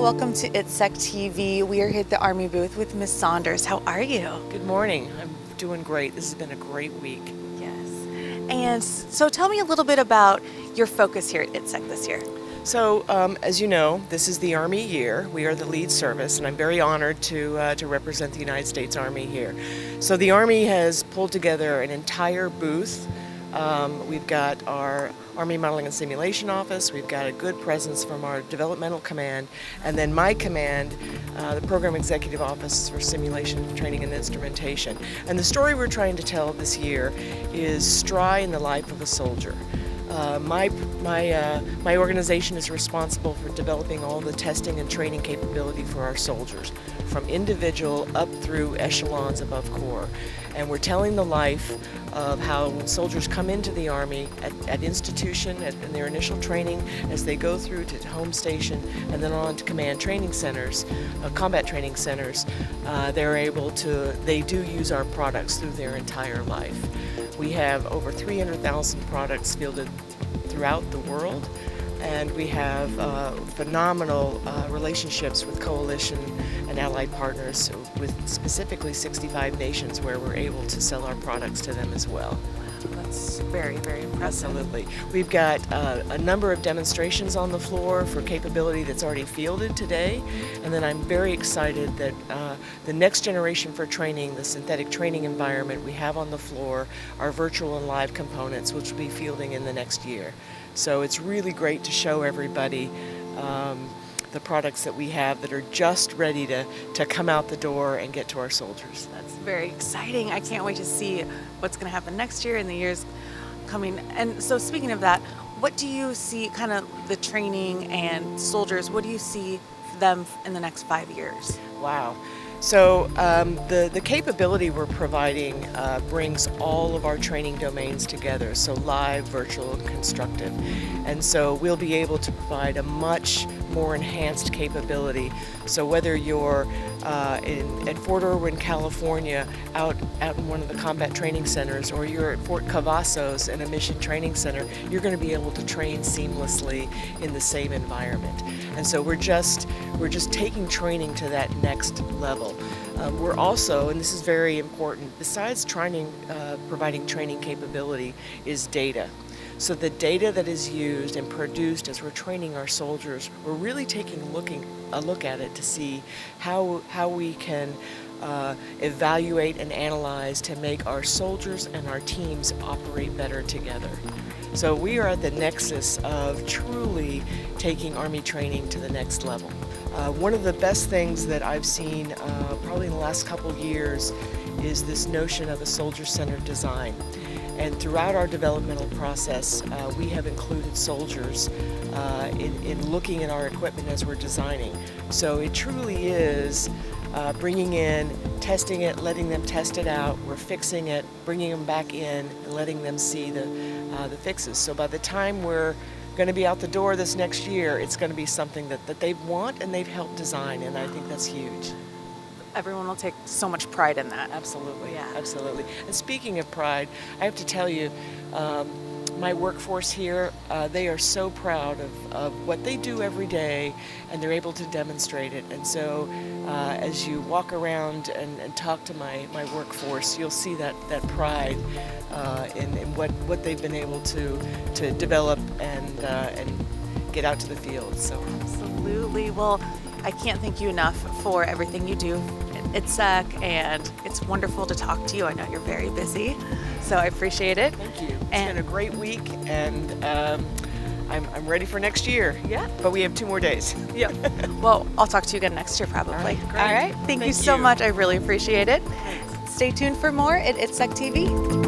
welcome to ITSEC TV. We are here at the Army booth with Ms. Saunders. How are you? Good morning. I'm doing great. This has been a great week. Yes. And so tell me a little bit about your focus here at ITSEC this year. So, as you know, this is the Army year. We are the lead service, and I'm very honored to represent the United States Army here. So the Army has pulled together an entire booth. We've got our Army Modeling and Simulation Office, we've got a good presence from our Developmental Command, and then my command, the Program Executive Office for Simulation, Training, and Instrumentation. And the story we're trying to tell this year is STRI in the life of a soldier. My organization is responsible for developing all the testing and training capability for our soldiers, from individual up through echelons above corps. And we're telling the life of how soldiers come into the Army at institution, in their initial training, as they go through to home station and then on to command training centers, combat training centers. They do use our products through their entire life. We have over 300,000 products fielded throughout the world, and we have phenomenal relationships with coalition and allied partners, with specifically 65 nations where we're able to sell our products to them as well. That's very, very impressive. Absolutely. We've got a number of demonstrations on the floor for capability that's already fielded today, and then I'm very excited that the next generation for training, the synthetic training environment we have on the floor, are virtual and live components, which will be fielding in the next year. So it's really great to show everybody the products that we have that are just ready to come out the door and get to our soldiers. That's very exciting. I can't wait to see what's going to happen next year and the years coming. And so speaking of that, what do you see kind of the training and soldiers, what do you see for them in the next 5 years? Wow. So the capability we're providing brings all of our training domains together, so live, virtual, and constructive. And so we'll be able to provide a much more enhanced capability. So whether you're at Fort Irwin, California, out in one of the combat training centers, or you're at Fort Cavazos in a mission training center, you're going to be able to train seamlessly in the same environment. And so we're just taking training to that next level. We're also, and this is very important, besides providing training capability, is data. So the data that is used and produced as we're training our soldiers, we're really taking a look at it to see how we can evaluate and analyze to make our soldiers and our teams operate better together. So we are at the nexus of truly taking Army training to the next level. One of the best things that I've seen probably in the last couple of years is this notion of a soldier-centered design. And throughout our developmental process, we have included soldiers in looking at our equipment as we're designing. So it truly is bringing in, testing it, letting them test it out, we're fixing it, bringing them back in, and letting them see the fixes. So by the time we're going to be out the door this next year, it's going to be something that they want and they've helped design, and I think that's huge. Everyone will take so much pride in that. Absolutely, Yeah. Absolutely. And speaking of pride, I have to tell you, my workforce here, they are so proud of what they do every day, and they're able to demonstrate it. And so as you walk around and talk to my workforce, you'll see that pride in what they've been able to develop and get out to the field. So Absolutely. Well, I can't thank you enough for everything you do at ITSEC, and it's wonderful to talk to you. I know you're very busy, so I appreciate it. Thank you. It's been a great week, and I'm ready for next year. Yeah. But we have 2 more days. Yeah. Well, I'll talk to you again next year probably. All right, great. All right. Thank you so much. I really appreciate it. Stay tuned for more at ITSEC TV.